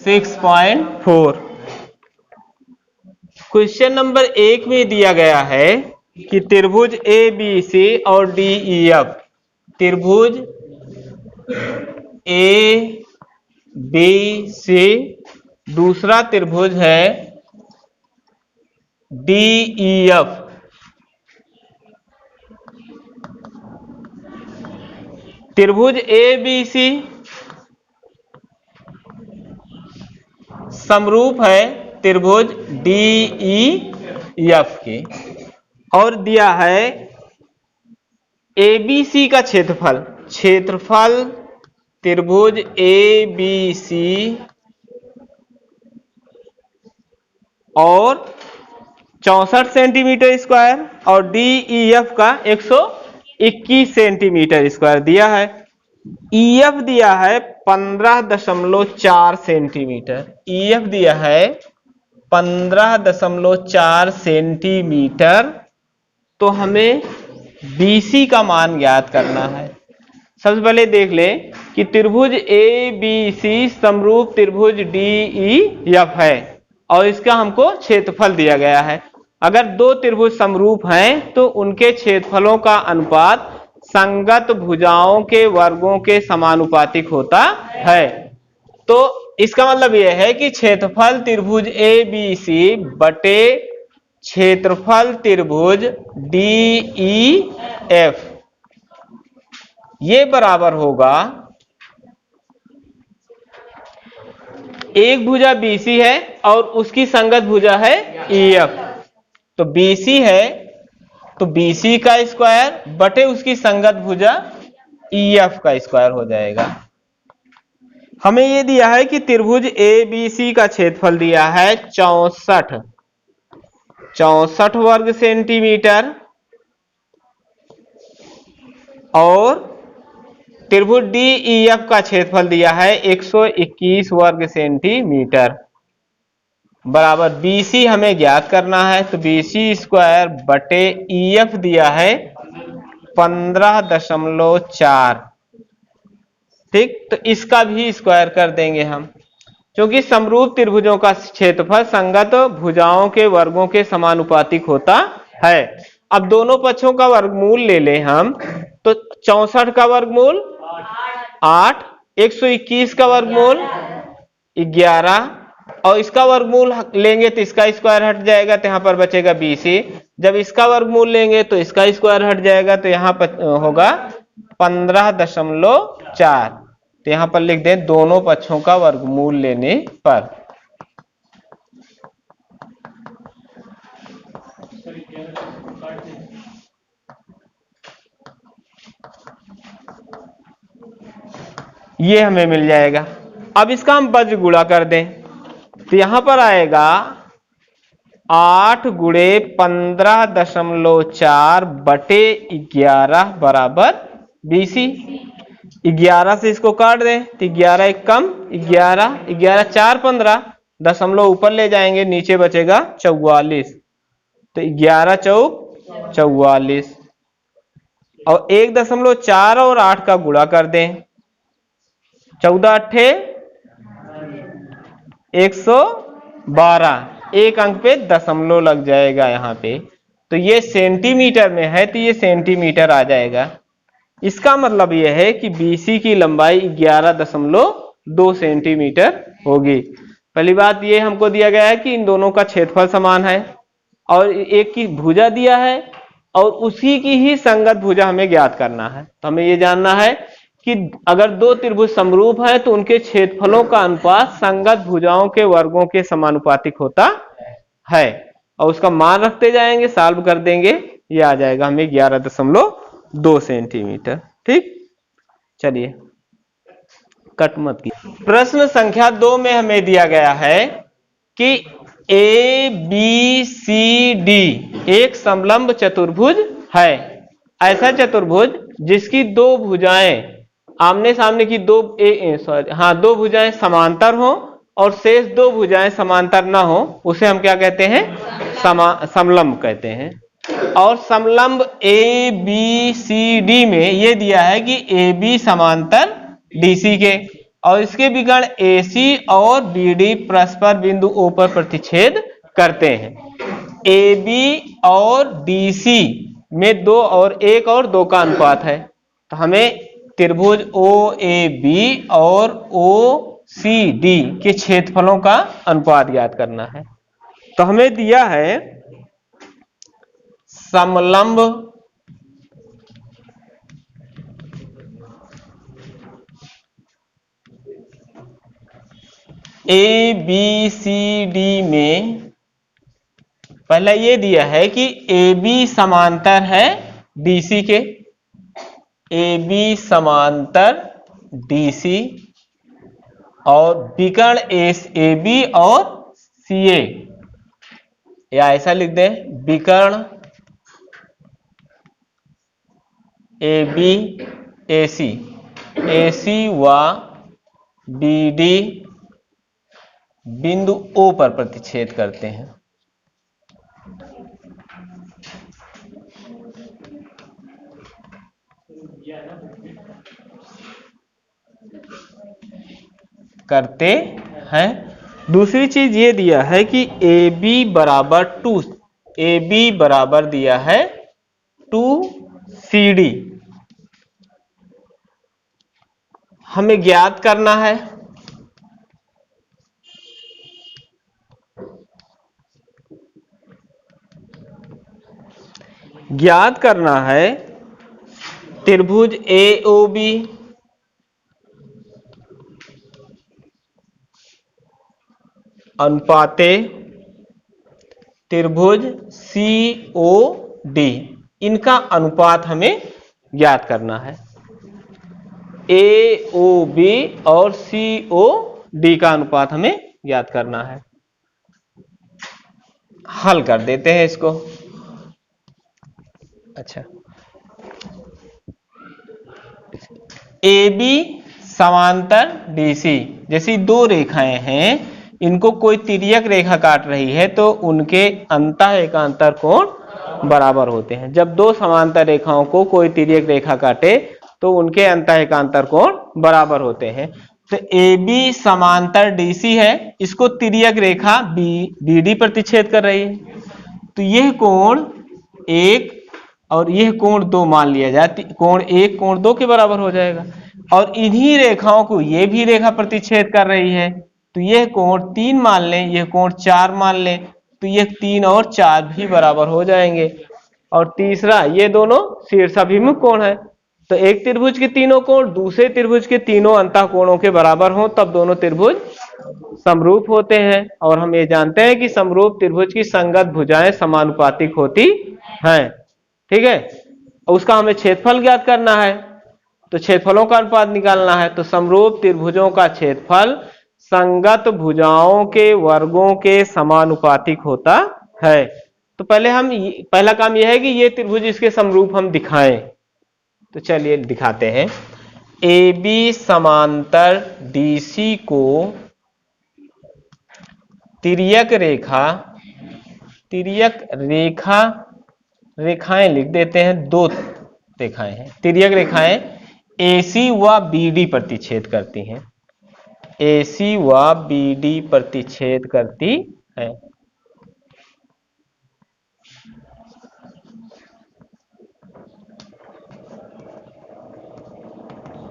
6.4। Question number 1 में दिया गया है कि त्रिभुज ए बी सी और डी ई एफ, त्रिभुज ए बी सी, दूसरा त्रिभुज है डी ई एफ। त्रिभुज ए बी सी समरूप है त्रिभुज डी ई एफ की, और दिया है ए बी सी का क्षेत्रफल। क्षेत्रफल त्रिभुज ए बी सी और 64 सेंटीमीटर स्क्वायर और डी ई एफ का 121 सेंटीमीटर स्क्वायर दिया है। ई एफ दिया है 15.4 सेंटीमीटर। ई एफ दिया है 15.4 सेंटीमीटर। तो हमें BC का मान ज्ञात करना है। सबसे पहले देख लें कि त्रिभुज ए बी सी समरूप त्रिभुज डी ई एफ है और इसका हमको क्षेत्रफल दिया गया है। अगर दो त्रिभुज समरूप हैं तो उनके क्षेत्रफलों का अनुपात संगत भुजाओं के वर्गों के समानुपातिक होता है। तो इसका मतलब यह है कि क्षेत्रफल त्रिभुज ए बी सी बटे क्षेत्रफल त्रिभुज डी ई एफ, ये बराबर होगा, एक भुजा BC है और उसकी संगत भुजा है EF। तो BC है तो BC का स्क्वायर बटे उसकी संगत भुजा EF का स्क्वायर हो जाएगा। हमें यह दिया है कि त्रिभुज ABC का क्षेत्रफल दिया है 64 वर्ग सेंटीमीटर और त्रिभुज DEF का क्षेत्रफल दिया है 121 वर्ग सेंटीमीटर बराबर BC हमें ज्ञात करना है। तो BC स्क्वायर बटे EF दिया है 15.4। ठीक, तो इसका भी स्क्वायर कर देंगे हम, क्योंकि समरूप त्रिभुजों का क्षेत्रफल संगत भुजाओं के वर्गों के समानुपातिक होता है। अब दोनों पक्षों का वर्गमूल ले लें हम, तो 64 का वर्गमूल 8, 121 का वर्गमूल 11 और इसका वर्गमूल लेंगे तो इसका स्क्वायर हट जाएगा, तो यहां पर बचेगा BC। जब इसका वर्गमूल लेंगे तो इसका स्क्वायर हट जाएगा, तो यहां पर होगा 15.4। तो यहां पर लिख दें दोनों पक्षों का वर्गमूल लेने पर। ये हमें मिल जाएगा। अब इसका हम वज्र गुणा कर दें तो यहां पर आएगा 8 गुणे 15.4 बटे 11 बराबर BC। 11 से इसको काट दें तो 11 एक कम 11, 11 4 15, दशमलव ऊपर ले जाएंगे नीचे बचेगा 44। तो 11 चौक 44 और 1.4 और 8 का गुणा कर दें, 14 अट्ठे 112, एक अंक पे दशमलव लग जाएगा यहाँ पे। तो ये सेंटीमीटर में है तो ये सेंटीमीटर आ जाएगा। इसका मतलब यह है कि BC की लंबाई 11.2 सेंटीमीटर होगी। पहली बात ये हमको दिया गया है कि इन दोनों का क्षेत्रफल समान है और एक की भुजा दिया है और उसी की ही संगत भुजा हमें ज्ञात करना है। तो हमें ये जानना है कि अगर दो त्रिभुज समरूप हैं तो उनके क्षेत्रफलों का अनुपात संगत भुजाओं के वर्गों के समानुपातिक होता है और उसका मान रखते जाएंगे, सॉल्व कर देंगे, ये आ जाएगा हमें 11.2 सेंटीमीटर। ठीक, चलिए कट मत की। प्रश्न संख्या 2 में हमें दिया गया है कि ABCD एक समलंब चतुर्भुज है। ऐसा चतुर्भुज जिसकी दो भुजाएं आमने सामने की दो भुजाएं समांतर हो और शेष दो भुजाएं समांतर ना हो, उसे हम क्या कहते हैं? समलंब कहते हैं। और समलंब ABCD में यह दिया है कि AB समांतर DC के, और इसके विकर्ण AC और BD परस्पर बिंदु O पर प्रतिच्छेद करते हैं। AB और DC में 2 और 1 और 2 का अनुपात है, तो हमें त्रिभुज OAB और OCD के क्षेत्रफलों का अनुपात ज्ञात करना है। तो हमें दिया है समलंब ABCD में पहला ये दिया है कि AB समांतर है DC के, AB समांतर DC और विकर्ण AB और CA, या ऐसा लिख दें विकर्ण AB AC व BD बिंदु O पर प्रतिच्छेद करते हैं। दूसरी चीज ये दिया है कि AB बराबर 2, AB बराबर दिया है 2CD, हमें ज्ञात करना है त्रिभुज AOB अनुपाते त्रिभुज COD, इनका अनुपात हमें ज्ञात करना है। AOB और COD का अनुपात हमें ज्ञात करना है। हल कर देते हैं इसको। अच्छा, AB समांतर DC, जैसी 2 रेखाएं हैं, इनको कोई तिर्यक रेखा काट रही है तो उनके अंतः एकांतर कोण बराबर होते हैं। जब 2 समांतर रेखाओं को कोई तिर्यक रेखा काटे तो उनके अंतः एकांतर कोण बराबर होते हैं। तो AB समांतर DC है, इसको तिर्यक रेखा BD प्रतिच्छेद कर रही है, तो यह कोण 1 और यह कोण 2 मान लिया जाए, कोण 1 कोण 2 के बराबर हो जाएगा। और इन्हीं रेखाओं को ये भी रेखा प्रतिच्छेद कर रही है, तो यह कोण 3 मान लें, यह कोण 4 मान लें, तो यह 3 और 4 भी बराबर हो जाएंगे। और तीसरा, ये दोनों शीर्षाभिमुख कोण है, तो एक त्रिभुज के तीनों कोण दूसरे त्रिभुज के तीनों अंतः कोणों के बराबर हो तब दोनों त्रिभुज समरूप होते हैं। और हम ये जानते हैं कि समरूप त्रिभुज की संगत भुजाएं समानुपातिक होती हैं। ठीक है, उसका हमें क्षेत्रफल ज्ञात करना है, तो क्षेत्रफलों का अनुपात निकालना है। तो समरूप त्रिभुजों का क्षेत्रफल संगत भुजाओं के वर्गों के समानुपातिक होता है। तो पहला काम यह है कि ये त्रिभुज इसके समरूप हम दिखाएं, तो चलिए दिखाते हैं। AB समांतर DC को तिर्यक रेखाएं लिख देते हैं, 2 रेखाएं हैं तिर्यक रेखाएं, AC व BD प्रतिच्छेद करती हैं, AC व BD प्रतिच्छेद करती है।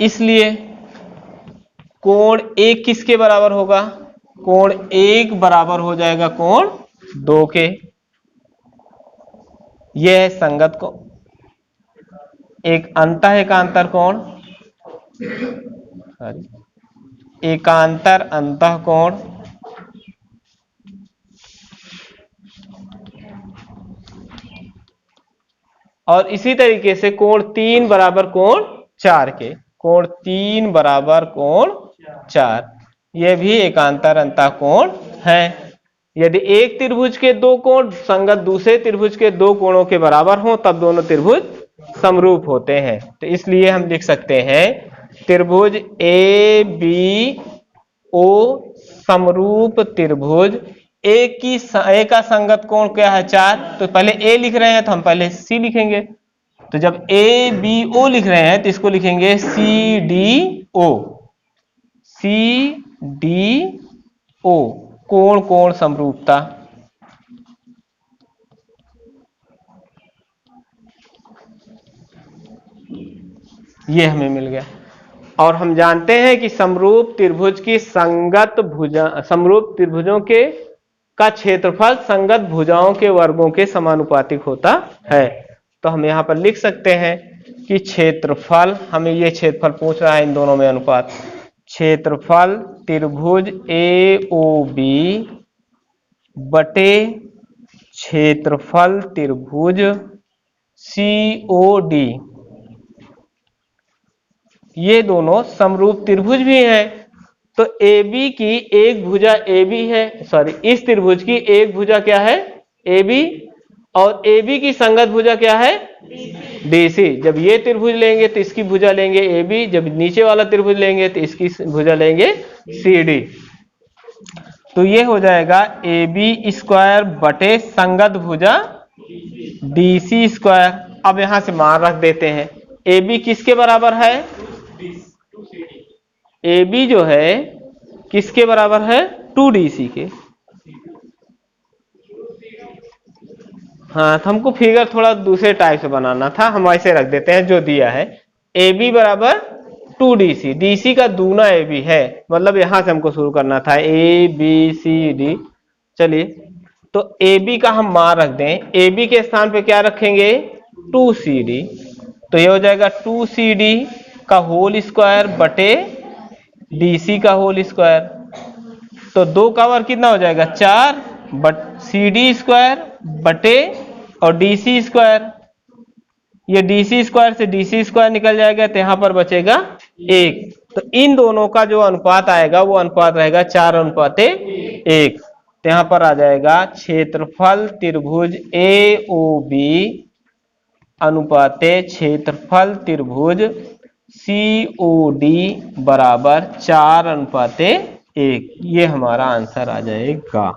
इसलिए कोण 1 किसके बराबर होगा? कोण 1 बराबर हो जाएगा कोण 2 के। यह संगत को एक अंतः एकांतर कोण, एकांतर अंतः कोण और इसी तरीके से कोण 3 बराबर कोण 4 के, कोण 3 बराबर कोण 4, यह भी एकांतर अंतः कोण है। यदि एक त्रिभुज के 2 कोण संगत दूसरे त्रिभुज के 2 कोणों के बराबर हों तब दोनों त्रिभुज समरूप होते हैं। तो इसलिए हम लिख सकते हैं त्रिभुज ABO समरूप त्रिभुज ए का संगत कोण क्या है? 4, तो पहले A लिख रहे हैं तो हम पहले C लिखेंगे। तो जब ABO लिख रहे हैं तो इसको लिखेंगे CDO, CDO, कोण कोण समरूपता, ये हमें मिल गया। और हम जानते हैं कि समरूप त्रिभुज की संगत भुजा, समरूप त्रिभुजों के का क्षेत्रफल संगत भुजाओं के वर्गों के समानुपातिक होता है। तो हम यहां पर लिख सकते हैं कि क्षेत्रफल, हमें ये क्षेत्रफल पूछ रहा है इन दोनों में अनुपात, क्षेत्रफल त्रिभुज AOB बटे क्षेत्रफल त्रिभुज COD, ये दोनों समरूप त्रिभुज भी हैं। तो AB की एक भुजा AB है, सॉरी इस त्रिभुज की एक भुजा क्या है AB, और AB की संगत भुजा क्या है BC। जब ये त्रिभुज लेंगे तो इसकी भुजा लेंगे AB, जब नीचे वाला त्रिभुज लेंगे तो इसकी भुजा लेंगे CD। तो ये हो जाएगा AB स्क्वायर बटे संगत भुजा DC स्क्वायर। अब यहां से मान रख देते हैं, AB किसके बराबर है, AB जो है किसके बराबर है 2DC के। हाँ, तो हमको फिगर थोड़ा दूसरे टाइप से बनाना था, हम ऐसे रख देते हैं जो दिया है, AB बराबर 2DC, DC का दूना AB है, मतलब यहां से हमको शुरू करना था ABCD। चलिए, तो AB का हम मान रख दें, AB के स्थान पे क्या रखेंगे 2CD, तो ये हो जाएगा 2CD का होल स्क्वायर बटे DC का होल स्क्वायर। तो 2 का वर्ग कितना हो जाएगा 4 बट CD स्क्वायर बटे और DC स्क्वायर, ये DC स्क्वायर से DC स्क्वायर निकल जाएगा, तो यहां पर बचेगा 1। तो इन दोनों का जो अनुपात आएगा वो अनुपात रहेगा 4:1। तो यहां पर आ जाएगा क्षेत्रफल त्रिभुज AOB अनुपाते क्षेत्रफल त्रिभुज COD बराबर 4:1। ये हमारा आंसर आ जाएगा।